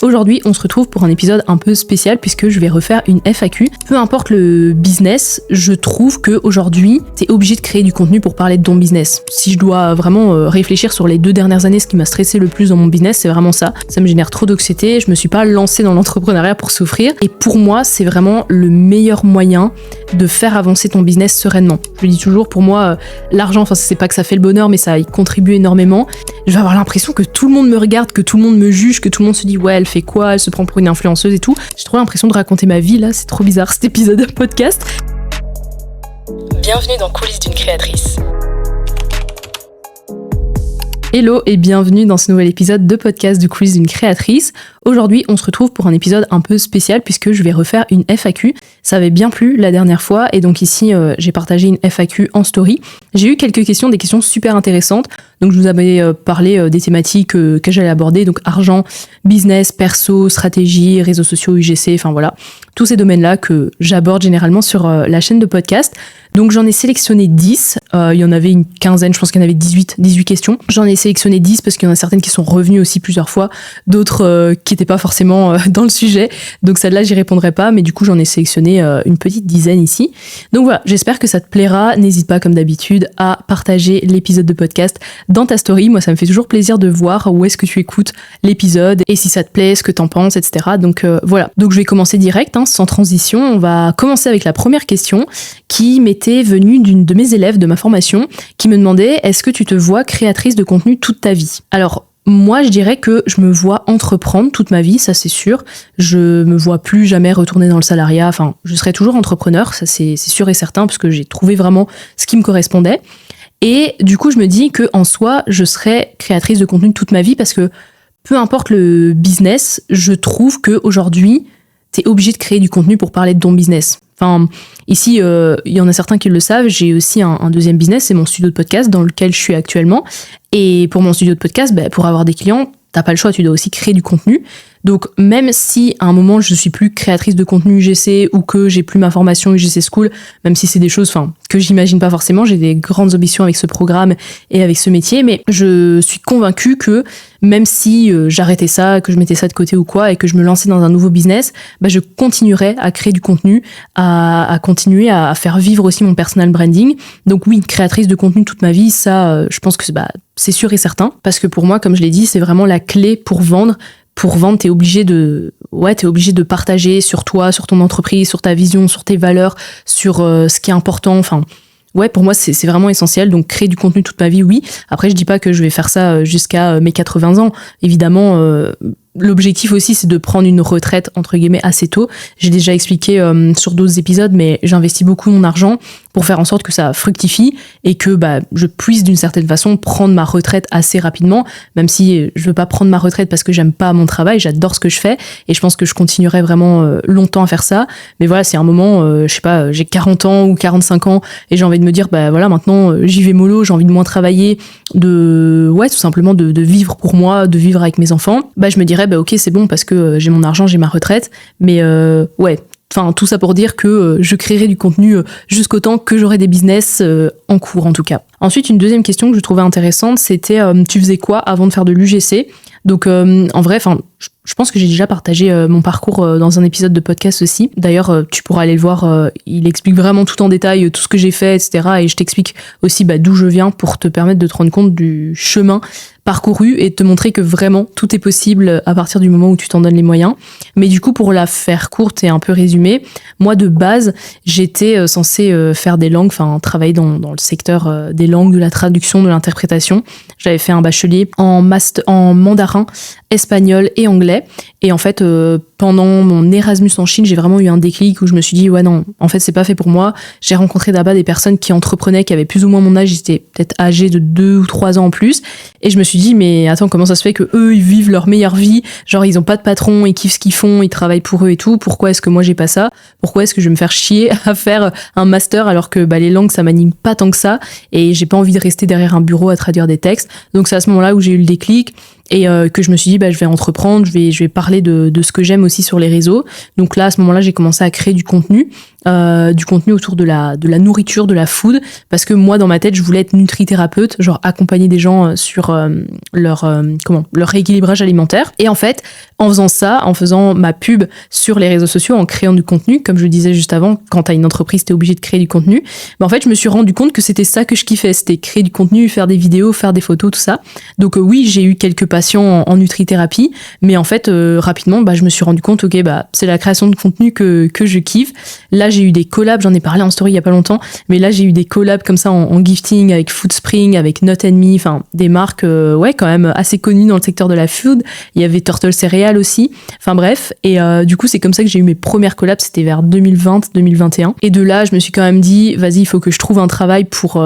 Aujourd'hui, on se retrouve pour un épisode un peu spécial puisque je vais refaire une FAQ. Peu importe le business, je trouve qu'aujourd'hui, t'es obligé de créer du contenu pour parler de ton business. Si je dois vraiment réfléchir sur les 2 dernières années, ce qui m'a stressé le plus dans mon business, c'est vraiment ça. Ça me génère trop d'anxiété, je me suis pas lancée dans l'entrepreneuriat pour souffrir. Et pour moi, c'est vraiment le meilleur moyen de faire avancer ton business sereinement. Je le dis toujours, pour moi, l'argent, c'est pas que ça fait le bonheur, mais ça y contribue énormément. Je vais avoir l'impression que tout le monde me regarde, que tout le monde me juge, que tout le monde se dit ouais, elle fait quoi, elle se prend pour une influenceuse et tout. J'ai trop l'impression de raconter ma vie là, c'est trop bizarre cet épisode de podcast. Bienvenue dans Coulisses d'une créatrice. Hello et bienvenue dans ce nouvel épisode de podcast de Coulisses d'une créatrice. Aujourd'hui, on se retrouve pour un épisode un peu spécial puisque je vais refaire une FAQ. Ça avait bien plu la dernière fois et donc ici, j'ai partagé une FAQ en story. J'ai eu quelques questions, des questions super intéressantes. Donc je vous avais parlé des thématiques que j'allais aborder, donc argent, business, perso, stratégie, réseaux sociaux, UGC, enfin voilà. Tous ces domaines-là que j'aborde généralement sur la chaîne de podcast. Donc j'en ai sélectionné 10, il y en avait une quinzaine, je pense qu'il y en avait 18 questions. J'en ai sélectionné 10 parce qu'il y en a certaines qui sont revenues aussi plusieurs fois, d'autres qui n'étaient pas forcément dans le sujet. Donc celle-là, j'y répondrai pas, mais du coup j'en ai sélectionné une petite dizaine ici. Donc voilà, j'espère que ça te plaira. N'hésite pas comme d'habitude à partager l'épisode de podcast dans ta story. Moi ça me fait toujours plaisir de voir où est-ce que tu écoutes l'épisode et si ça te plaît, ce que t'en penses, etc. Donc voilà, donc je vais commencer direct, sans transition. On va commencer avec la première question qui m'était venue d'une de mes élèves de ma formation qui me demandait: est-ce que tu te vois créatrice de contenu toute ta vie? Alors moi je dirais que je me vois entreprendre toute ma vie, ça c'est sûr. Je me vois plus jamais retourner dans le salariat, enfin je serai toujours entrepreneur, ça c'est sûr et certain parce que j'ai trouvé vraiment ce qui me correspondait. Et du coup je me dis que en soi je serai créatrice de contenu toute ma vie parce que peu importe le business, je trouve qu'aujourd'hui t'es obligé de créer du contenu pour parler de ton business. Enfin, ici, il y en a certains qui le savent, j'ai aussi un deuxième business, c'est mon studio de podcast dans lequel je suis actuellement. Et pour mon studio de podcast, pour avoir des clients, t'as pas le choix, tu dois aussi créer du contenu. Donc même si à un moment je suis plus créatrice de contenu UGC ou que j'ai plus ma formation UGC School, même si c'est des choses que j'imagine pas forcément, j'ai des grandes ambitions avec ce programme et avec ce métier, mais je suis convaincue que même si j'arrêtais ça, que je mettais ça de côté ou quoi et que je me lançais dans un nouveau business, je continuerais à créer du contenu, à continuer à faire vivre aussi mon personal branding. Donc oui, créatrice de contenu toute ma vie, ça je pense que c'est sûr et certain, parce que pour moi, comme je l'ai dit, c'est vraiment la clé pour vendre. Pour vendre, t'es obligé de partager sur toi, sur ton entreprise, sur ta vision, sur tes valeurs, sur ce qui est important. Enfin, ouais, pour moi, c'est vraiment essentiel. Donc, créer du contenu toute ma vie, oui. Après, je dis pas que je vais faire ça jusqu'à mes 80 ans. Évidemment, l'objectif aussi, c'est de prendre une retraite, entre guillemets, assez tôt. J'ai déjà expliqué sur d'autres épisodes, mais j'investis beaucoup mon argent pour faire en sorte que ça fructifie et que je puisse d'une certaine façon prendre ma retraite assez rapidement, même si je veux pas prendre ma retraite parce que j'aime pas mon travail, j'adore ce que je fais et je pense que je continuerai vraiment longtemps à faire ça. Mais voilà, c'est un moment, je sais pas, j'ai 40 ans ou 45 ans et j'ai envie de me dire, voilà, maintenant j'y vais mollo, j'ai envie de moins travailler, tout simplement de vivre pour moi, de vivre avec mes enfants. Je me dirais, ok, c'est bon parce que j'ai mon argent, j'ai ma retraite, mais tout ça pour dire que je créerai du contenu jusqu'au temps que j'aurai des business en cours en tout cas. Ensuite, une deuxième question que je trouvais intéressante, c'était tu faisais quoi avant de faire de l'UGC? Donc en vrai, je pense que j'ai déjà partagé mon parcours dans un épisode de podcast aussi. D'ailleurs, tu pourras aller le voir, il explique vraiment tout en détail, tout ce que j'ai fait, etc. Et je t'explique aussi d'où je viens pour te permettre de te rendre compte du chemin parcouru et te montrer que vraiment tout est possible à partir du moment où tu t'en donnes les moyens. Mais du coup, pour la faire courte et un peu résumée, moi de base, j'étais censée faire des langues, travailler dans le secteur des langues, de la traduction, de l'interprétation. J'avais fait un bachelier en mandarin, espagnol et anglais. Et en fait, pendant mon Erasmus en Chine, j'ai vraiment eu un déclic où je me suis dit, ouais non, en fait c'est pas fait pour moi. J'ai rencontré là-bas des personnes qui entreprenaient, qui avaient plus ou moins mon âge, ils étaient peut-être âgés de 2 ou 3 ans en plus. Et je me suis dit, mais attends, comment ça se fait que eux ils vivent leur meilleure vie, genre ils ont pas de patron, ils kiffent ce qu'ils font, ils travaillent pour eux et tout, pourquoi est-ce que moi j'ai pas ça? Pourquoi est-ce que je vais me faire chier à faire un master alors que les langues ça m'anime pas tant que ça et j'ai pas envie de rester derrière un bureau à traduire des textes. Donc c'est à ce moment-là où j'ai eu le déclic et que je me suis dit je vais entreprendre, je vais parler de ce que j'aime aussi sur les réseaux. Donc là à ce moment-là j'ai commencé à créer du contenu du contenu autour de la nourriture, de la food, parce que moi, dans ma tête, je voulais être nutrithérapeute, genre accompagner des gens sur leur rééquilibrage alimentaire. Et en fait, en faisant ça, en faisant ma pub sur les réseaux sociaux, en créant du contenu, comme je le disais juste avant, quand t'as une entreprise, t'es obligé de créer du contenu. En fait, je me suis rendu compte que c'était ça que je kiffais, c'était créer du contenu, faire des vidéos, faire des photos, tout ça. Donc oui, j'ai eu quelques patients en nutrithérapie, mais en fait, rapidement, je me suis rendu compte, c'est la création de contenu que je kiffe. Là, j'ai eu des collabs, j'en ai parlé en story il y a pas longtemps, mais là, j'ai eu des collabs comme ça en gifting avec Foodspring, avec Not & Me, enfin des marques quand même assez connues dans le secteur de la food. Il y avait Turtle Cereal aussi. Enfin bref, et du coup, c'est comme ça que j'ai eu mes premières collabs, c'était vers 2020-2021. Et de là, je me suis quand même dit, vas-y, il faut que je trouve un travail pour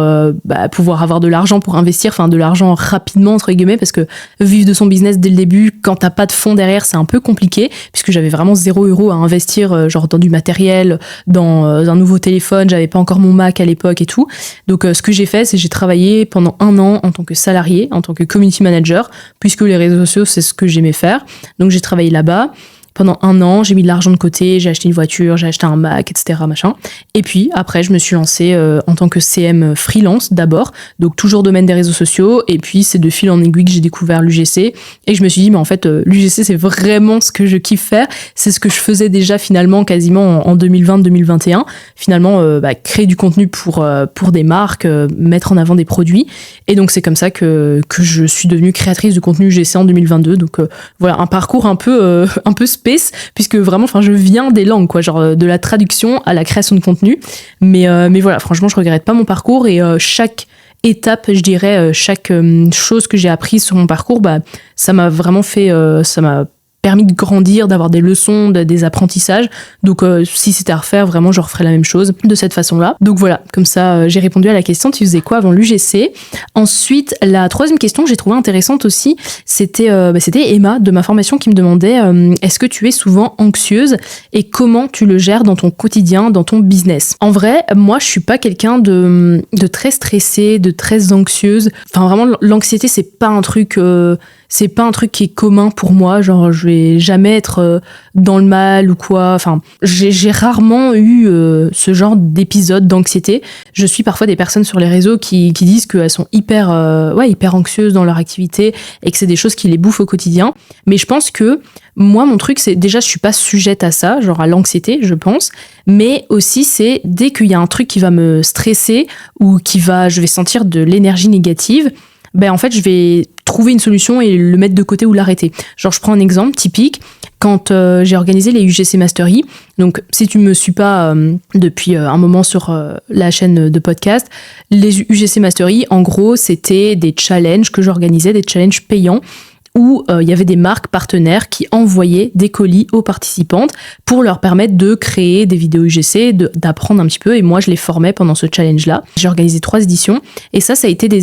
pouvoir avoir de l'argent pour investir, enfin de l'argent rapidement entre guillemets, parce que vivre de son business dès le début, quand t'as pas de fonds derrière, c'est un peu compliqué, puisque j'avais vraiment 0 € à investir, genre dans du matériel, dans un nouveau téléphone, j'avais pas encore mon Mac à l'époque et tout. Donc ce que j'ai fait, c'est que j'ai travaillé pendant 1 an en tant que salarié, en tant que community manager, puisque les réseaux sociaux, c'est ce que j'aimais faire. Donc j'ai travaillé là-bas. Pendant 1 an, j'ai mis de l'argent de côté, j'ai acheté une voiture, j'ai acheté un Mac, etc. machin. Et puis après, je me suis lancée en tant que CM freelance d'abord, donc toujours domaine des réseaux sociaux. Et puis c'est de fil en aiguille que j'ai découvert l'UGC. Et je me suis dit, mais en fait, l'UGC, c'est vraiment ce que je kiffe faire. C'est ce que je faisais déjà finalement quasiment en 2020-2021. Finalement, créer du contenu pour des marques, mettre en avant des produits. Et donc c'est comme ça que je suis devenue créatrice de contenu UGC en 2022. Donc voilà, un parcours un peu space, puisque vraiment, je viens des langues, quoi, genre de la traduction à la création de contenu. Mais voilà, franchement, je regrette pas mon parcours et chaque étape, je dirais, chaque chose que j'ai apprise sur mon parcours, ça m'a vraiment fait, ça m'a permis de grandir, d'avoir des leçons, des apprentissages. Donc si c'était à refaire, vraiment je referais la même chose de cette façon-là. Donc voilà, comme ça j'ai répondu à la question, tu faisais quoi avant l'UGC? Ensuite, la troisième question que j'ai trouvée intéressante aussi, c'était Emma de ma formation qui me demandait est-ce que tu es souvent anxieuse et comment tu le gères dans ton quotidien, dans ton business? En vrai, moi je suis pas quelqu'un de très stressée, de très anxieuse. Enfin vraiment, l'anxiété c'est pas un truc qui est commun pour moi, genre je vais jamais être dans le mal ou quoi. Enfin, j'ai rarement eu ce genre d'épisode d'anxiété. Je suis parfois des personnes sur les réseaux qui disent qu'elles sont hyper anxieuses dans leur activité et que c'est des choses qui les bouffent au quotidien. Mais je pense que moi, mon truc, c'est déjà, je suis pas sujette à ça, genre à l'anxiété, je pense. Mais aussi, c'est dès qu'il y a un truc qui va me stresser ou je vais sentir de l'énergie négative, en fait, je vais trouver une solution et le mettre de côté ou l'arrêter. Genre, je prends un exemple typique. Quand j'ai organisé les UGC Mastery, donc si tu me suis pas depuis un moment sur la chaîne de podcast, les UGC Mastery, en gros, c'était des challenges que j'organisais, des challenges payants, où il y avait des marques partenaires qui envoyaient des colis aux participantes pour leur permettre de créer des vidéos UGC, d'apprendre un petit peu, et moi je les formais pendant ce challenge-là. J'ai organisé 3 éditions, et ça a été des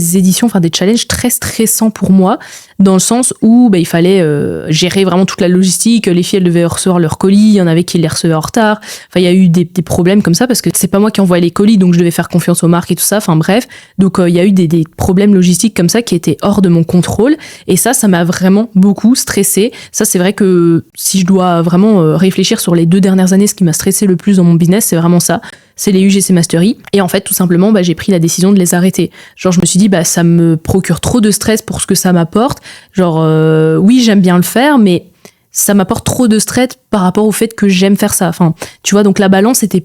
challenges très stressants pour moi, dans le sens où il fallait gérer vraiment toute la logistique, les filles elles devaient recevoir leurs colis, il y en avait qui les recevaient en retard, enfin il y a eu des problèmes comme ça, parce que c'est pas moi qui envoyais les colis, donc je devais faire confiance aux marques et tout ça, enfin bref, donc il y a eu des problèmes logistiques comme ça qui étaient hors de mon contrôle, et ça m'a vraiment beaucoup stressée. Ça, c'est vrai que si je dois vraiment réfléchir sur les 2 dernières années, ce qui m'a stressé le plus dans mon business, c'est vraiment ça. C'est les UGC Mastery. Et en fait, tout simplement, j'ai pris la décision de les arrêter. Genre, je me suis dit, ça me procure trop de stress pour ce que ça m'apporte. Genre, oui, j'aime bien le faire, mais ça m'apporte trop de stress par rapport au fait que j'aime faire ça. Enfin, tu vois, donc la balance elle était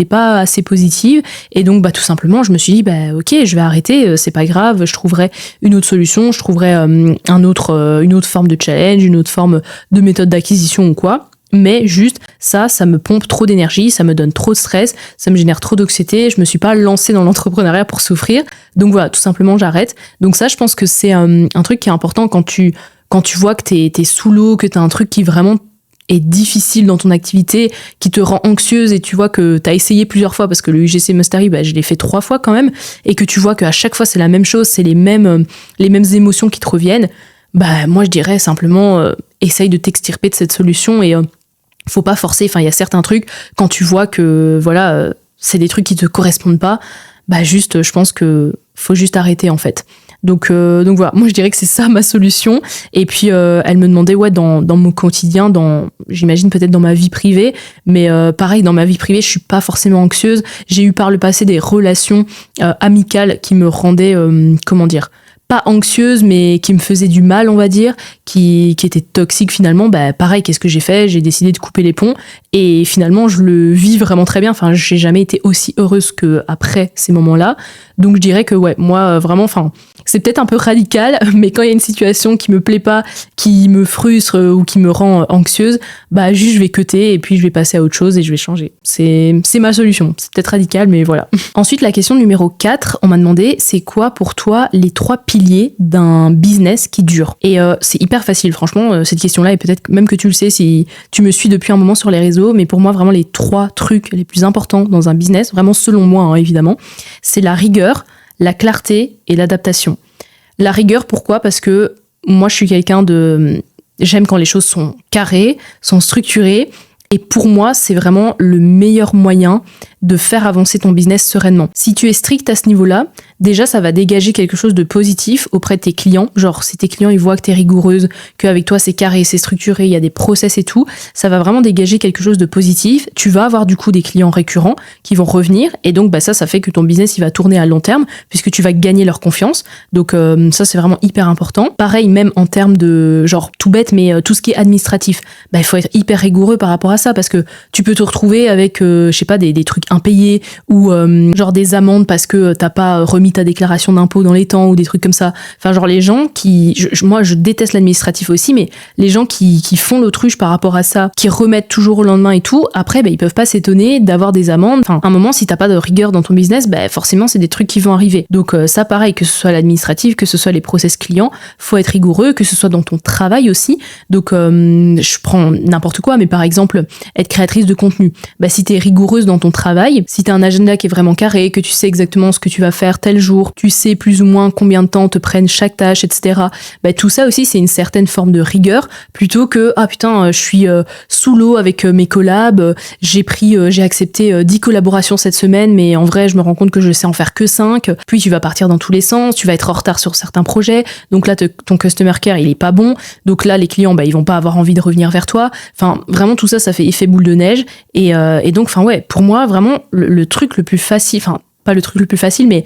pas assez positive. Et donc, tout simplement, je me suis dit, ok, je vais arrêter, c'est pas grave, je trouverai une autre solution, je trouverai une autre forme de challenge, une autre forme de méthode d'acquisition ou quoi. Mais juste, ça me pompe trop d'énergie, ça me donne trop de stress, ça me génère trop d'anxiété, je me suis pas lancée dans l'entrepreneuriat pour souffrir. Donc voilà, tout simplement, j'arrête. Donc ça, je pense que c'est un truc qui est important quand tu vois que t'es sous l'eau, que t'as un truc qui vraiment est difficile dans ton activité, qui te rend anxieuse, et tu vois que t'as essayé plusieurs fois, parce que le UGC Mastery, je l'ai fait 3 fois quand même, et que tu vois qu'à chaque fois c'est la même chose, c'est les mêmes émotions qui te reviennent, moi je dirais simplement essaye de t'extirper de cette solution, et faut pas forcer. Enfin, il y a certains trucs, quand tu vois que voilà, c'est des trucs qui te correspondent pas, juste je pense que faut juste arrêter en fait. Donc voilà, moi je dirais que c'est ça ma solution. Et puis elle me demandait dans mon quotidien, j'imagine peut-être dans ma vie privée, mais pareil, dans ma vie privée, je suis pas forcément anxieuse. J'ai eu par le passé des relations amicales qui me rendaient, pas anxieuse, mais qui me faisait du mal, on va dire, qui était toxique finalement. Pareil, qu'est-ce que j'ai fait ? J'ai décidé de couper les ponts et finalement je le vis vraiment très bien. Enfin, j'ai jamais été aussi heureuse qu'après ces moments-là. Donc je dirais que moi vraiment, c'est peut-être un peu radical, mais quand il y a une situation qui me plaît pas, qui me frustre ou qui me rend anxieuse, juste je vais cutter et puis je vais passer à autre chose et je vais changer. C'est ma solution. C'est peut-être radical, mais voilà. Ensuite, la question numéro 4, on m'a demandé, c'est quoi pour toi les 3 piliers d'un business qui dure ? Et c'est hyper facile, franchement, cette question-là, et peut-être même que tu le sais si tu me suis depuis un moment sur les réseaux, mais pour moi, vraiment les 3 trucs les plus importants dans un business, vraiment selon moi, évidemment, c'est la rigueur, la clarté et l'adaptation. La rigueur, pourquoi ? Parce que moi, je suis quelqu'un j'aime quand les choses sont carrées, sont structurées, et pour moi, c'est vraiment le meilleur moyen de faire avancer ton business sereinement. Si tu es strict à ce niveau-là, déjà, ça va dégager quelque chose de positif auprès de tes clients. Genre, si tes clients, ils voient que t'es rigoureuse, qu'avec toi, c'est carré, c'est structuré, il y a des process et tout, ça va vraiment dégager quelque chose de positif. Tu vas avoir du coup des clients récurrents qui vont revenir. Et donc, ça fait que ton business, il va tourner à long terme puisque tu vas gagner leur confiance. Donc, ça, c'est vraiment hyper important. Pareil, même en termes de, genre, tout bête, mais tout ce qui est administratif, il faut être hyper rigoureux par rapport à ça parce que tu peux te retrouver avec, des trucs impayés ou genre des amendes parce que t'as pas remis ta déclaration d'impôt dans les temps ou des trucs comme ça. Enfin, genre les gens moi je déteste l'administratif aussi, mais les gens qui font l'autruche par rapport à ça, qui remettent toujours au lendemain et tout, après ils peuvent pas s'étonner d'avoir des amendes. Enfin, à un moment, si t'as pas de rigueur dans ton business, forcément c'est des trucs qui vont arriver. Donc ça pareil, que ce soit l'administratif, que ce soit les process clients, faut être rigoureux, que ce soit dans ton travail aussi. Donc je prends n'importe quoi, mais par exemple être créatrice de contenu. Si t'es rigoureuse dans ton travail, si t'as un agenda qui est vraiment carré, que tu sais exactement ce que tu vas faire tel jour, tu sais plus ou moins combien de temps te prennent chaque tâche, etc. Tout ça aussi, c'est une certaine forme de rigueur, plutôt que je suis sous l'eau avec mes collabs, j'ai accepté 10 collaborations cette semaine, mais en vrai, je me rends compte que je sais en faire que 5, puis tu vas partir dans tous les sens, tu vas être en retard sur certains projets, donc là, ton customer care, il est pas bon, donc là, les clients, ils vont pas avoir envie de revenir vers toi. Enfin, vraiment, tout ça, ça fait effet boule de neige, et donc, pour moi, vraiment, le truc le plus facile, pas le truc le plus facile, mais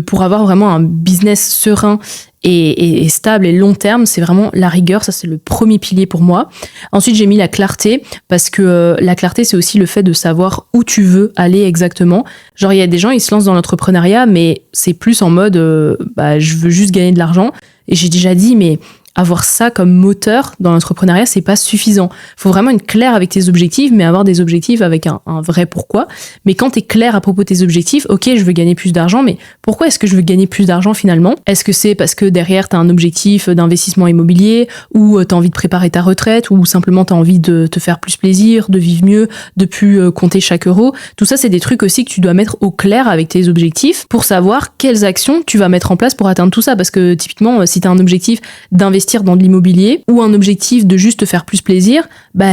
pour avoir vraiment un business serein et stable et long terme, c'est vraiment la rigueur. Ça, c'est le premier pilier pour moi. Ensuite, j'ai mis la clarté parce que la clarté, c'est aussi le fait de savoir où tu veux aller exactement. Genre, il y a des gens, ils se lancent dans l'entrepreneuriat, mais c'est plus en mode je veux juste gagner de l'argent. Et j'ai déjà dit, mais avoir ça comme moteur dans l'entrepreneuriat, c'est pas suffisant. Faut vraiment être clair avec tes objectifs, mais avoir des objectifs avec un vrai pourquoi. Mais quand t'es clair à propos de tes objectifs, ok, je veux gagner plus d'argent, mais pourquoi est-ce que je veux gagner plus d'argent finalement ? Est-ce que c'est parce que derrière t'as un objectif d'investissement immobilier, ou t'as envie de préparer ta retraite, ou simplement t'as envie de te faire plus plaisir, de vivre mieux, de plus compter chaque euro ? Tout ça, c'est des trucs aussi que tu dois mettre au clair avec tes objectifs pour savoir quelles actions tu vas mettre en place pour atteindre tout ça. Parce que typiquement, si t'as un objectif d'investir dans de l'immobilier ou un objectif de juste te faire plus plaisir,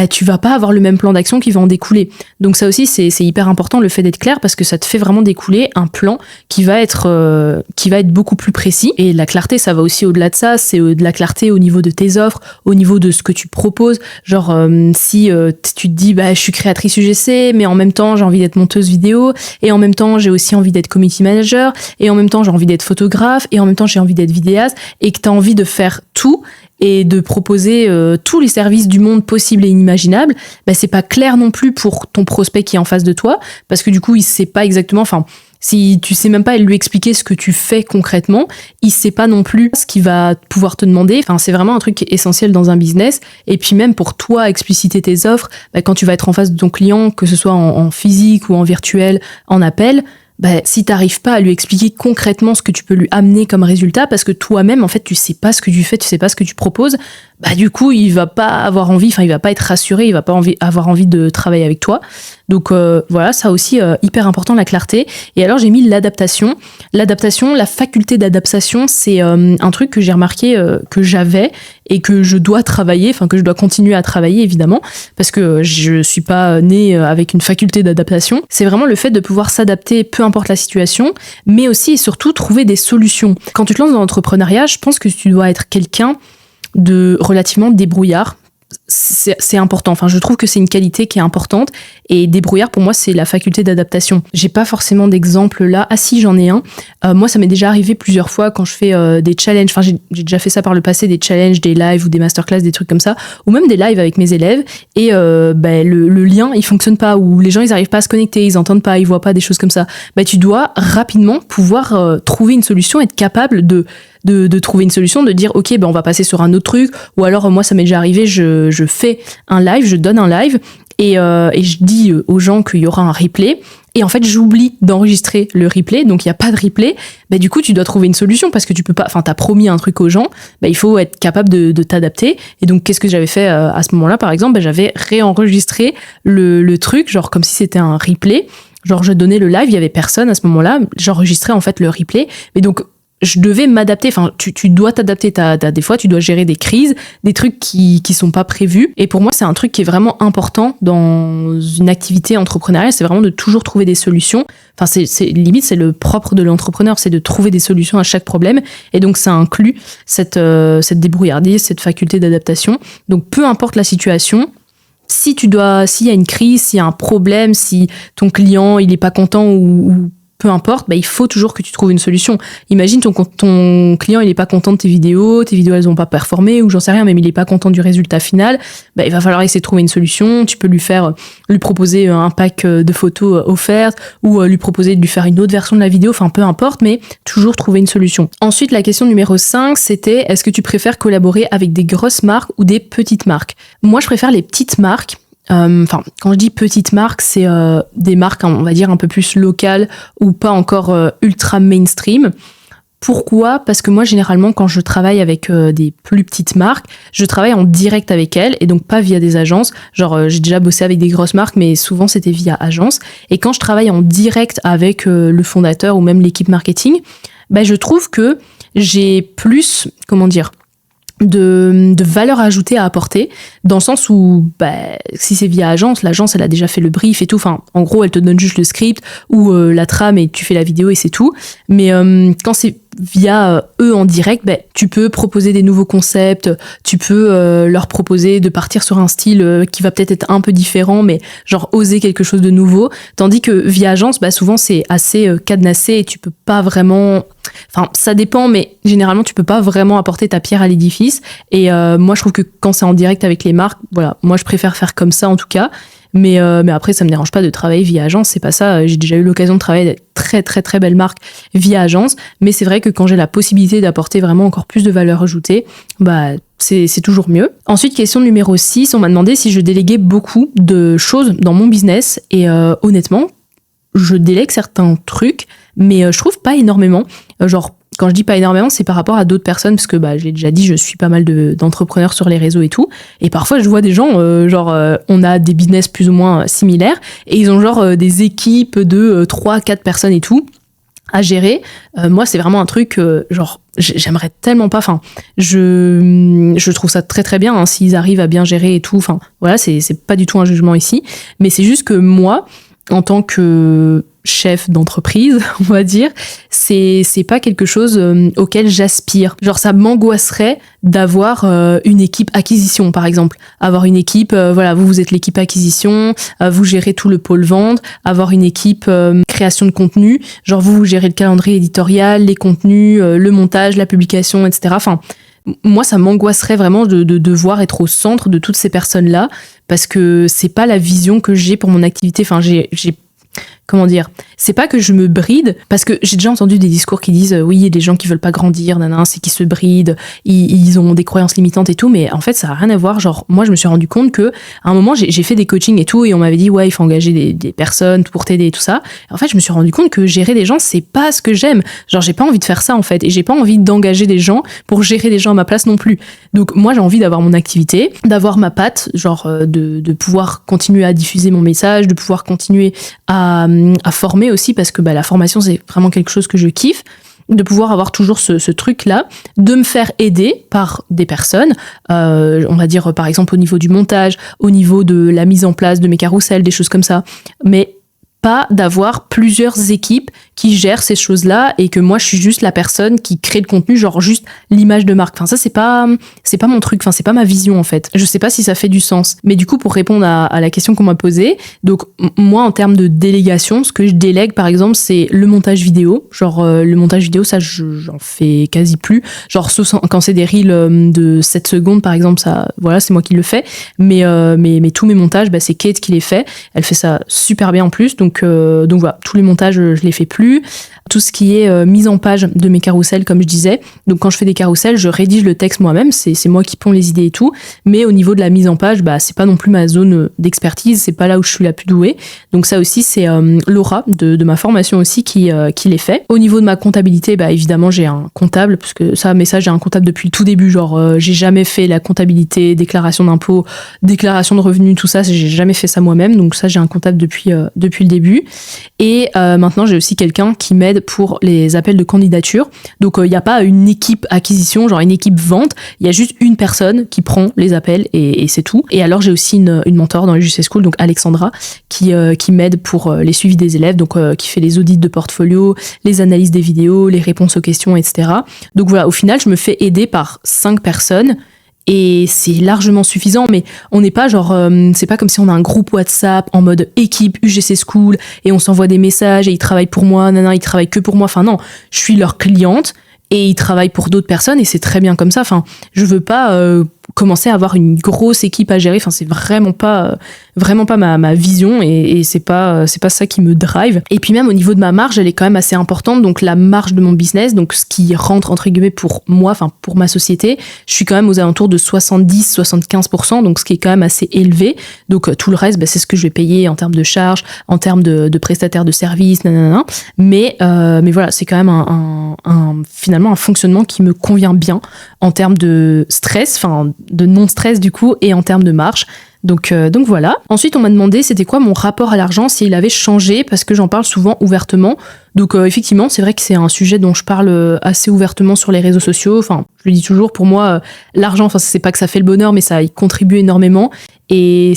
tu vas pas avoir le même plan d'action qui va en découler. Donc ça aussi, c'est hyper important, le fait d'être clair, parce que ça te fait vraiment découler un plan qui va être beaucoup plus précis. Et la clarté, ça va aussi au-delà de ça, c'est de la clarté au niveau de tes offres, au niveau de ce que tu proposes. Genre, si tu te dis, je suis créatrice UGC, mais en même temps, j'ai envie d'être monteuse vidéo, et en même temps, j'ai aussi envie d'être community manager, et en même temps, j'ai envie d'être photographe, et en même temps, j'ai envie d'être vidéaste, et que tu as envie de faire tout, et de proposer tous les services du monde possibles et inimaginables, c'est pas clair non plus pour ton prospect qui est en face de toi, parce que du coup, il sait pas exactement, si tu sais même pas lui expliquer ce que tu fais concrètement, il sait pas non plus ce qu'il va pouvoir te demander. C'est vraiment un truc qui est essentiel dans un business. Et puis même pour toi, expliciter tes offres, quand tu vas être en face de ton client, que ce soit en physique ou en virtuel, en appel, si t'arrives pas à lui expliquer concrètement ce que tu peux lui amener comme résultat, parce que toi-même, en fait, tu sais pas ce que tu fais, tu sais pas ce que tu proposes, bah du coup il va pas avoir envie, enfin il va pas être rassuré, il va pas avoir envie de travailler avec toi. Donc voilà, ça aussi hyper important, la clarté. Et alors j'ai mis l'adaptation, la faculté d'adaptation, c'est un truc que j'ai remarqué que j'avais et que je dois travailler, enfin que je dois continuer à travailler évidemment, parce que je suis pas née avec une faculté d'adaptation. C'est vraiment le fait de pouvoir s'adapter peu importe la situation, mais aussi et surtout trouver des solutions. Quand tu te lances dans l'entrepreneuriat, je pense que tu dois être quelqu'un de relativement débrouillard. C'est important, enfin je trouve que c'est une qualité qui est importante, et débrouillard pour moi c'est la faculté d'adaptation. J'ai pas forcément d'exemple là, ah si j'en ai un, moi ça m'est déjà arrivé plusieurs fois quand je fais des challenges, enfin j'ai déjà fait ça par le passé, des challenges, des lives ou des masterclass, des trucs comme ça, ou même des lives avec mes élèves, et le lien il fonctionne pas, ou les gens ils arrivent pas à se connecter, ils entendent pas, ils voient pas, des choses comme ça. Tu dois rapidement pouvoir trouver une solution, être capable de trouver une solution, de dire ok on va passer sur un autre truc, ou alors moi ça m'est déjà arrivé, je fais un live, je donne un live et je dis aux gens qu'il y aura un replay, et en fait j'oublie d'enregistrer le replay, donc il n'y a pas de replay. Du coup tu dois trouver une solution parce que tu peux pas, enfin t'as promis un truc aux gens, il faut être capable de t'adapter. Et donc qu'est-ce que j'avais fait à ce moment-là par exemple, j'avais réenregistré le truc, genre comme si c'était un replay, genre je donnais le live, il y avait personne à ce moment-là, j'enregistrais en fait le replay, mais donc je devais m'adapter, enfin tu dois t'adapter, t'as des fois tu dois gérer des crises, des trucs qui sont pas prévus, et pour moi c'est un truc qui est vraiment important dans une activité entrepreneuriale, c'est vraiment de toujours trouver des solutions. Enfin c'est limite c'est le propre de l'entrepreneur, c'est de trouver des solutions à chaque problème, et donc ça inclut cette débrouillardise, cette faculté d'adaptation. Donc peu importe la situation, s'il y a une crise, s'il y a un problème, si ton client il est pas content ou peu importe, il faut toujours que tu trouves une solution. Imagine ton client il est pas content de tes vidéos elles ont pas performé, ou j'en sais rien, même il est pas content du résultat final, il va falloir essayer de trouver une solution. Tu peux lui proposer un pack de photos offertes, ou lui proposer de lui faire une autre version de la vidéo, enfin peu importe, mais toujours trouver une solution. Ensuite la question numéro 5 c'était est-ce que tu préfères collaborer avec des grosses marques ou des petites marques? Moi je préfère les petites marques. Quand je dis petites marques, c'est des marques, on va dire, un peu plus locales ou pas encore ultra mainstream. Pourquoi ? Parce que moi, généralement, quand je travaille avec des plus petites marques, je travaille en direct avec elles, et donc pas via des agences. Genre, j'ai déjà bossé avec des grosses marques, mais souvent, c'était via agence. Et quand je travaille en direct avec le fondateur ou même l'équipe marketing, je trouve que j'ai plus, de valeur ajoutée à apporter, dans le sens où si c'est via agence, l'agence elle a déjà fait le brief et tout, enfin en gros elle te donne juste le script ou la trame et tu fais la vidéo et c'est tout. Mais quand c'est via eux en direct, tu peux proposer des nouveaux concepts, tu peux leur proposer de partir sur un style qui va peut-être être un peu différent, mais genre oser quelque chose de nouveau. Tandis que via agence, souvent c'est assez cadenassé et tu peux pas vraiment... Enfin, ça dépend, mais généralement tu peux pas vraiment apporter ta pierre à l'édifice. Et moi je trouve que quand c'est en direct avec les marques, voilà, moi je préfère faire comme ça en tout cas. Mais après, ça me dérange pas de travailler via agence, c'est pas ça. J'ai déjà eu l'occasion de travailler avec très très très belles marques via agence, mais c'est vrai que quand j'ai la possibilité d'apporter vraiment encore plus de valeur ajoutée, c'est toujours mieux. Ensuite, question numéro 6, on m'a demandé si je déléguais beaucoup de choses dans mon business, et honnêtement, je délègue certains trucs, mais je trouve pas énormément. Quand je dis pas énormément, c'est par rapport à d'autres personnes, parce que je l'ai déjà dit, je suis pas mal d'entrepreneurs sur les réseaux et tout, et parfois je vois des gens, on a des business plus ou moins similaires, et ils ont des équipes de 3-4 personnes et tout, à gérer. Moi c'est vraiment un truc, j'aimerais tellement pas, enfin, je trouve ça très très bien, hein, s'ils arrivent à bien gérer et tout, enfin, voilà, c'est pas du tout un jugement ici, mais c'est juste que moi, en tant que chef d'entreprise, on va dire, c'est pas quelque chose auquel j'aspire. Ça m'angoisserait d'avoir une équipe acquisition, par exemple. Avoir une équipe, vous êtes l'équipe acquisition, vous gérez tout le pôle vente, avoir une équipe création de contenu, vous gérez le calendrier éditorial, les contenus, le montage, la publication, etc. Enfin, moi, ça m'angoisserait vraiment de devoir être au centre de toutes ces personnes-là, parce que c'est pas la vision que j'ai pour mon activité. Enfin, comment dire, c'est pas que je me bride, parce que j'ai déjà entendu des discours qui disent oui, il y a des gens qui veulent pas grandir, c'est qu'ils se brident, ils ont des croyances limitantes et tout, mais en fait ça a rien à voir. Genre moi je me suis rendu compte que à un moment j'ai fait des coachings et tout, et on m'avait dit ouais, il faut engager des personnes pour t'aider et tout ça. Et en fait je me suis rendu compte que gérer des gens, c'est pas ce que j'aime. Genre j'ai pas envie de faire ça en fait, et j'ai pas envie d'engager des gens pour gérer des gens à ma place non plus. Donc moi j'ai envie d'avoir mon activité, d'avoir ma patte, genre de pouvoir continuer à diffuser mon message, de pouvoir continuer à former aussi, parce que la formation c'est vraiment quelque chose que je kiffe, de pouvoir avoir toujours ce truc-là, de me faire aider par des personnes, on va dire par exemple au niveau du montage, au niveau de la mise en place de mes carousels, des choses comme ça, mais pas d'avoir plusieurs équipes qui gèrent ces choses-là et que moi je suis juste la personne qui crée le contenu, genre juste l'image de marque. Enfin ça c'est pas mon truc, enfin c'est pas ma vision en fait. Je sais pas si ça fait du sens. Mais du coup pour répondre à la question qu'on m'a posée, donc moi en termes de délégation, ce que je délègue par exemple c'est le montage vidéo. Genre le montage vidéo ça j'en fais quasi plus. Genre sauf quand c'est des reels de 7 secondes par exemple, ça voilà c'est moi qui le fais. Mais tous mes montages c'est Kate qui les fait. Elle fait ça super bien en plus. Donc voilà, tous les montages je les fais plus. Tout ce qui est mise en page de mes carousels comme je disais, donc quand je fais des carousels je rédige le texte moi-même, c'est moi qui ponds les idées et tout, mais au niveau de la mise en page c'est pas non plus ma zone d'expertise, c'est pas là où je suis la plus douée, donc ça aussi c'est Laura de ma formation aussi qui les fait. Au niveau de ma comptabilité évidemment j'ai un comptable, parce que ça j'ai un comptable depuis le tout début, genre j'ai jamais fait la comptabilité, déclaration d'impôts, déclaration de revenus, tout ça j'ai jamais fait ça moi-même, donc ça j'ai un comptable depuis le début. Et maintenant j'ai aussi quelqu'un qui m'aide pour les appels de candidature. Donc il n'y a pas une équipe acquisition, genre une équipe vente, il y a juste une personne qui prend les appels et c'est tout. Et alors j'ai aussi une mentor dans les JC School, donc Alexandra, qui m'aide pour les suivis des élèves, donc qui fait les audits de portfolio, les analyses des vidéos, les réponses aux questions, etc. Donc voilà, au final je me fais aider par 5 personnes. Et c'est largement suffisant, mais on n'est pas genre, c'est pas comme si on a un groupe WhatsApp en mode équipe UGC School et on s'envoie des messages et ils travaillent pour moi, ils travaillent que pour moi. Enfin non, je suis leur cliente et ils travaillent pour d'autres personnes et c'est très bien comme ça. Enfin, je veux pas commencer à avoir une grosse équipe à gérer. Enfin, c'est vraiment pas ma vision et c'est pas ça qui me drive. Et puis même au niveau de ma marge, elle est quand même assez importante. Donc la marge de mon business, donc ce qui rentre entre guillemets pour moi, enfin pour ma société, je suis quand même aux alentours de 70-75%, donc ce qui est quand même assez élevé. Donc tout le reste, c'est ce que je vais payer en termes de charges, en termes de prestataires de services, nanana. Mais voilà, c'est quand même finalement un fonctionnement qui me convient bien en termes de stress, enfin de non-stress du coup, et en termes de marge. Donc voilà. Ensuite, on m'a demandé c'était quoi mon rapport à l'argent, s'il avait changé, parce que j'en parle souvent ouvertement. Donc effectivement, c'est vrai que c'est un sujet dont je parle assez ouvertement sur les réseaux sociaux. Enfin, je le dis toujours, pour moi, l'argent, enfin, c'est pas que ça fait le bonheur, mais ça y contribue énormément. Et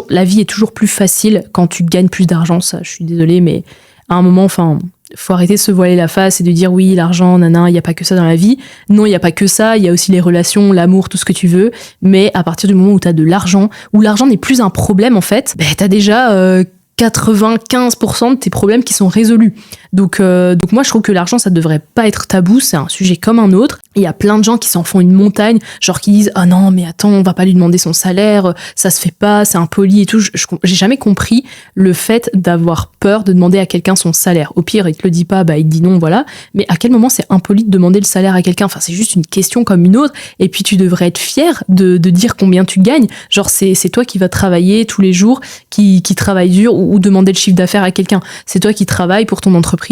la vie est toujours plus facile quand tu gagnes plus d'argent. Ça, je suis désolée, mais à un moment, enfin, faut arrêter de se voiler la face et de dire oui, l'argent, il n'y a pas que ça dans la vie. Non, il n'y a pas que ça, il y a aussi les relations, l'amour, tout ce que tu veux. Mais à partir du moment où tu as de l'argent, où l'argent n'est plus un problème en fait, tu as déjà 95% de tes problèmes qui sont résolus. Donc moi je trouve que l'argent ça devrait pas être tabou, c'est un sujet comme un autre. Il y a plein de gens qui s'en font une montagne, genre qui disent ah non mais attends, on va pas lui demander son salaire, ça se fait pas, c'est impoli et tout. J'ai jamais compris le fait d'avoir peur de demander à quelqu'un son salaire. Au pire il te le dit pas, il te dit non, voilà. Mais à quel moment c'est impoli de demander le salaire à quelqu'un? Enfin c'est juste une question comme une autre. Et puis tu devrais être fier de dire combien tu gagnes. Genre c'est toi qui vas travailler tous les jours, qui travaille dur ou demander le chiffre d'affaires à quelqu'un. C'est toi qui travailles pour ton entreprise.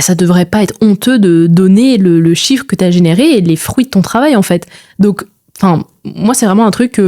Ça devrait pas être honteux de donner le chiffre que tu as généré et les fruits de ton travail en fait. Donc enfin, moi c'est vraiment un truc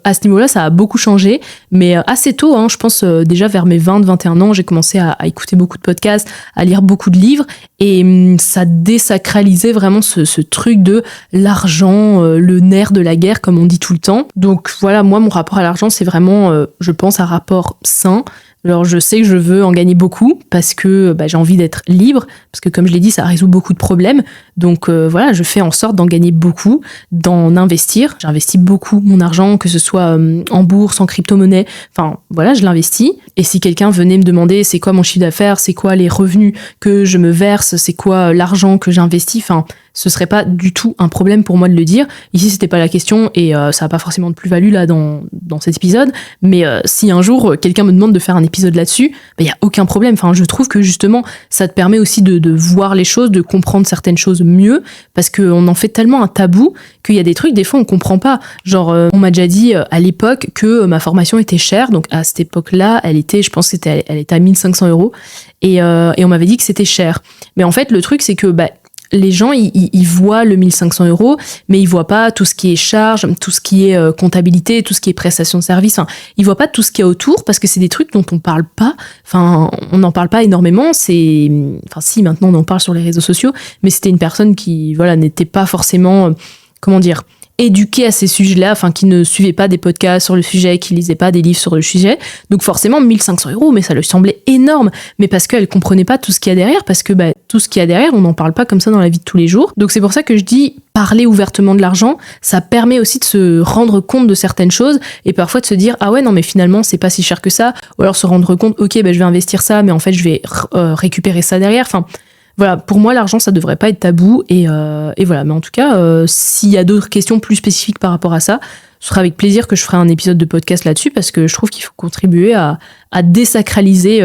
à ce niveau-là ça a beaucoup changé, mais assez tôt, je pense déjà vers mes 20-21 ans, j'ai commencé à écouter beaucoup de podcasts, à lire beaucoup de livres et ça désacralisait vraiment ce truc de l'argent, le nerf de la guerre comme on dit tout le temps. Donc voilà, moi mon rapport à l'argent c'est vraiment, je pense, un rapport sain. Alors je sais que je veux en gagner beaucoup parce que j'ai envie d'être libre, parce que comme je l'ai dit ça résout beaucoup de problèmes, donc voilà, je fais en sorte d'en gagner beaucoup, d'en investir. J'investis beaucoup mon argent, que ce soit en bourse, en crypto-monnaie, enfin voilà, je l'investis. Et si quelqu'un venait me demander c'est quoi mon chiffre d'affaires, c'est quoi les revenus que je me verse, c'est quoi l'argent que j'investis, enfin ce serait pas du tout un problème pour moi de le dire. Ici, c'était pas la question et ça a pas forcément de plus-value là dans cet épisode. Mais si un jour quelqu'un me demande de faire un épisode là-dessus, il y a aucun problème. Enfin, je trouve que justement, ça te permet aussi de voir les choses, de comprendre certaines choses mieux, parce qu'on en fait tellement un tabou qu'il y a des trucs, des fois, on comprend pas. Genre, on m'a déjà dit à l'époque que ma formation était chère, donc à cette époque-là, elle était à 1500 €, et on m'avait dit que c'était cher. Mais en fait, le truc, c'est que les gens, ils voient le 1500 €, mais ils voient pas tout ce qui est charge, tout ce qui est comptabilité, tout ce qui est prestation de service. Enfin, ils voient pas tout ce qu'il y a autour, parce que c'est des trucs dont on parle pas. Enfin, on n'en parle pas énormément. Si, maintenant on en parle sur les réseaux sociaux, mais c'était une personne qui, n'était pas forcément, éduquée à ces sujets-là, enfin, qui ne suivait pas des podcasts sur le sujet, qui lisait pas des livres sur le sujet. Donc forcément, 1500 €, mais ça lui semblait énorme. Mais parce qu'elle comprenait pas tout ce qu'il y a derrière, parce que tout ce qu'il y a derrière, on n'en parle pas comme ça dans la vie de tous les jours. Donc c'est pour ça que je dis, parler ouvertement de l'argent, ça permet aussi de se rendre compte de certaines choses, et parfois de se dire, ah ouais, non, mais finalement, c'est pas si cher que ça. Ou alors se rendre compte, ok, je vais investir ça, mais en fait, je vais récupérer ça derrière. Enfin, voilà, pour moi, l'argent, ça devrait pas être tabou. Et voilà. Mais en tout cas, s'il y a d'autres questions plus spécifiques par rapport à ça, ce sera avec plaisir que je ferai un épisode de podcast là-dessus, parce que je trouve qu'il faut contribuer à désacraliser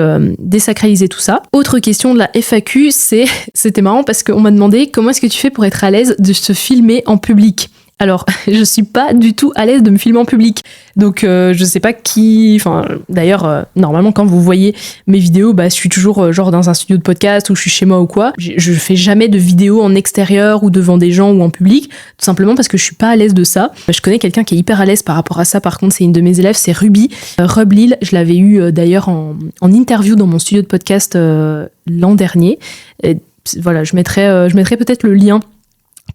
tout ça. Autre question de la FAQ, c'était marrant parce qu'on m'a demandé comment est-ce que tu fais pour être à l'aise de se filmer en public. Alors, je suis pas du tout à l'aise de me filmer en public. Donc, je sais pas qui... Enfin, d'ailleurs, normalement, quand vous voyez mes vidéos, je suis toujours genre dans un studio de podcast ou je suis chez moi ou quoi. Je fais jamais de vidéos en extérieur ou devant des gens ou en public, tout simplement parce que je suis pas à l'aise de ça. Je connais quelqu'un qui est hyper à l'aise par rapport à ça. Par contre, c'est une de mes élèves, c'est Ruby. Rublil, je l'avais eu d'ailleurs en interview dans mon studio de podcast l'an dernier. Voilà, je mettrai peut-être le lien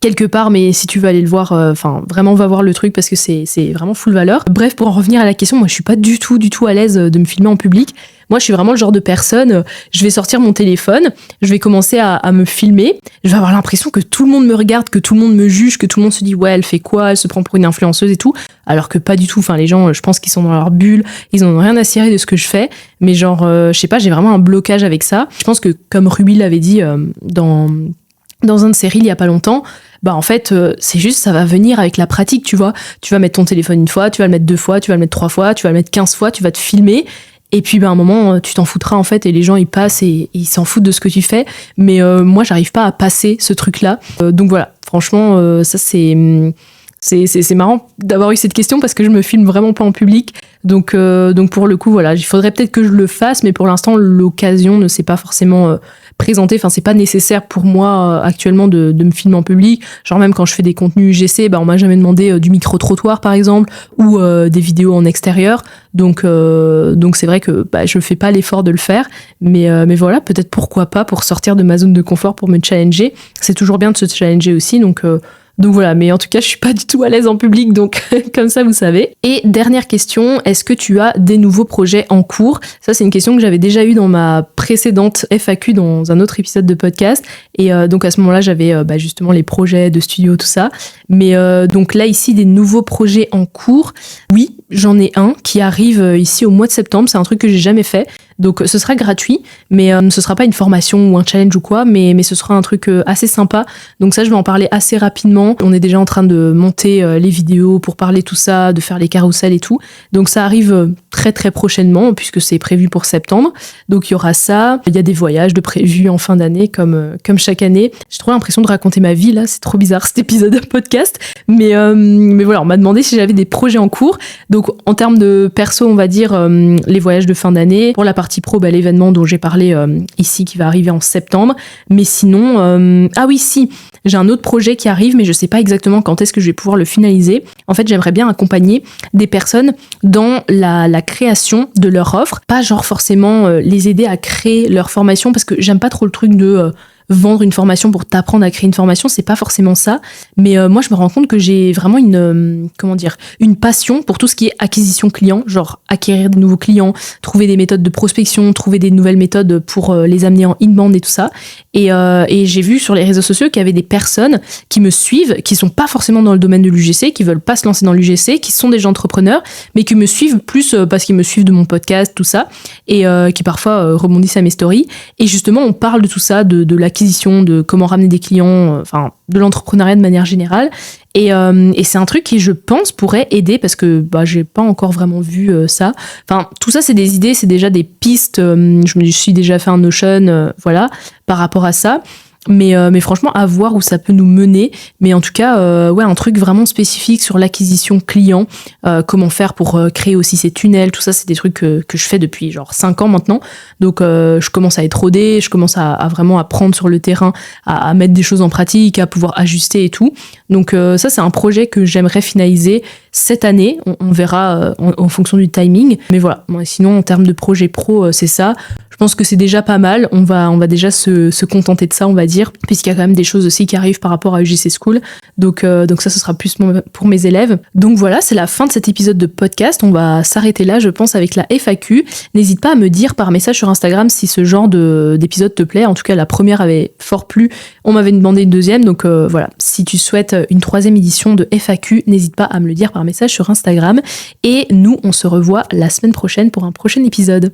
quelque part, mais si tu veux aller le voir, vraiment va voir le truc parce que c'est vraiment full valeur. Bref, pour en revenir à la question, moi je suis pas du tout à l'aise de me filmer en public. Moi je suis vraiment le genre de personne, je vais sortir mon téléphone, je vais commencer à me filmer, je vais avoir l'impression que tout le monde me regarde, que tout le monde me juge, que tout le monde se dit ouais elle fait quoi, elle se prend pour une influenceuse et tout, alors que pas du tout. Enfin, les gens, je pense qu'ils sont dans leur bulle, ils en ont rien à cirer de ce que je fais, mais genre je sais pas, j'ai vraiment un blocage avec ça. Je pense que comme Ruby l'avait dit dans un de ses reels il y a pas longtemps, en fait, c'est juste, ça va venir avec la pratique, tu vois. Tu vas mettre ton téléphone une fois, tu vas le mettre 2 fois, tu vas le mettre 3 fois, tu vas le mettre 15 fois, tu vas te filmer. Et puis, à un moment, tu t'en foutras, en fait, et les gens, ils passent et ils s'en foutent de ce que tu fais. Mais moi, j'arrive pas à passer ce truc-là. Donc voilà, franchement, ça, c'est marrant d'avoir eu cette question parce que je me filme vraiment pas en public. Donc pour le coup, voilà, il faudrait peut-être que je le fasse, mais pour l'instant, l'occasion ne s'est pas forcément présentée. Enfin, c'est pas nécessaire pour moi actuellement de me filmer en public. Genre même quand je fais des contenus UGC, on m'a jamais demandé du micro-trottoir par exemple, ou des vidéos en extérieur. Donc c'est vrai que je fais pas l'effort de le faire, mais voilà, peut-être pourquoi pas pour sortir de ma zone de confort, pour me challenger. C'est toujours bien de se challenger aussi, donc voilà, mais en tout cas, je suis pas du tout à l'aise en public, donc comme ça, vous savez. Et dernière question, est-ce que tu as des nouveaux projets en cours ? Ça, c'est une question que j'avais déjà eue dans ma précédente FAQ, dans un autre épisode de podcast. Et donc à ce moment-là, j'avais justement les projets de studio, tout ça. Mais donc là, ici, des nouveaux projets en cours. Oui, j'en ai un qui arrive ici au mois de septembre. C'est un truc que j'ai jamais fait. Donc ce sera gratuit, mais ce sera pas une formation ou un challenge ou quoi, mais ce sera un truc assez sympa. Donc ça, je vais en parler assez rapidement. On est déjà en train de monter les vidéos pour parler tout ça, de faire les carousels et tout. Donc ça arrive très très prochainement, puisque c'est prévu pour septembre. Donc il y aura ça. Il y a des voyages de prévus en fin d'année, comme chaque année. J'ai trop l'impression de raconter ma vie là, c'est trop bizarre cet épisode de podcast. Mais voilà, on m'a demandé si j'avais des projets en cours. Donc en termes de perso, on va dire les voyages de fin d'année. Pour la partie pro, l'événement dont j'ai parlé ici qui va arriver en septembre. Mais sinon, ah oui, si, j'ai un autre projet qui arrive, mais je sais pas exactement quand est-ce que je vais pouvoir le finaliser. En fait, j'aimerais bien accompagner des personnes dans la création de leur offre. Pas genre forcément les aider à créer leur formation, parce que j'aime pas trop le truc de vendre une formation pour t'apprendre à créer une formation, c'est pas forcément ça. Mais moi, je me rends compte que j'ai vraiment une passion pour tout ce qui est acquisition client, genre acquérir de nouveaux clients, trouver des méthodes de prospection, trouver des nouvelles méthodes pour les amener en inbound et tout ça. Et j'ai vu sur les réseaux sociaux qu'il y avait des personnes qui me suivent, qui sont pas forcément dans le domaine de l'UGC, qui veulent pas se lancer dans l'UGC, qui sont des gens entrepreneurs, mais qui me suivent plus parce qu'ils me suivent de mon podcast, tout ça, et qui parfois rebondissent à mes stories. Et justement, on parle de tout ça, de l'acquisition, de comment ramener des clients, de l'entrepreneuriat de manière générale. Et c'est un truc qui, je pense, pourrait aider parce que j'ai pas encore vraiment vu ça. Enfin, tout ça, c'est des idées, c'est déjà des pistes. Je me suis déjà fait un Notion, voilà, par rapport à ça. Mais franchement, à voir où ça peut nous mener. Mais en tout cas, ouais, un truc vraiment spécifique sur l'acquisition client, comment faire pour créer aussi ces tunnels, tout ça, c'est des trucs que je fais depuis genre 5 ans maintenant. Donc, je commence à être rodée, je commence à vraiment apprendre sur le terrain, à mettre des choses en pratique, à pouvoir ajuster et tout. Donc, ça, c'est un projet que j'aimerais finaliser cette année. On verra en fonction du timing. Mais voilà, bon, sinon, en termes de projet pro, c'est ça. Je pense que c'est déjà pas mal. On va déjà se contenter de ça, on va dire, puisqu'il y a quand même des choses aussi qui arrivent par rapport à UJC School. Donc ça, ce sera plus pour mes élèves. Donc voilà, c'est la fin de cet épisode de podcast. On va s'arrêter là, je pense, avec la FAQ. N'hésite pas à me dire par message sur Instagram si ce genre d'épisode te plaît. En tout cas, la première avait fort plu. On m'avait demandé une deuxième. Donc voilà, si tu souhaites une 3e édition de FAQ, n'hésite pas à me le dire par message sur Instagram. Et nous, on se revoit la semaine prochaine pour un prochain épisode.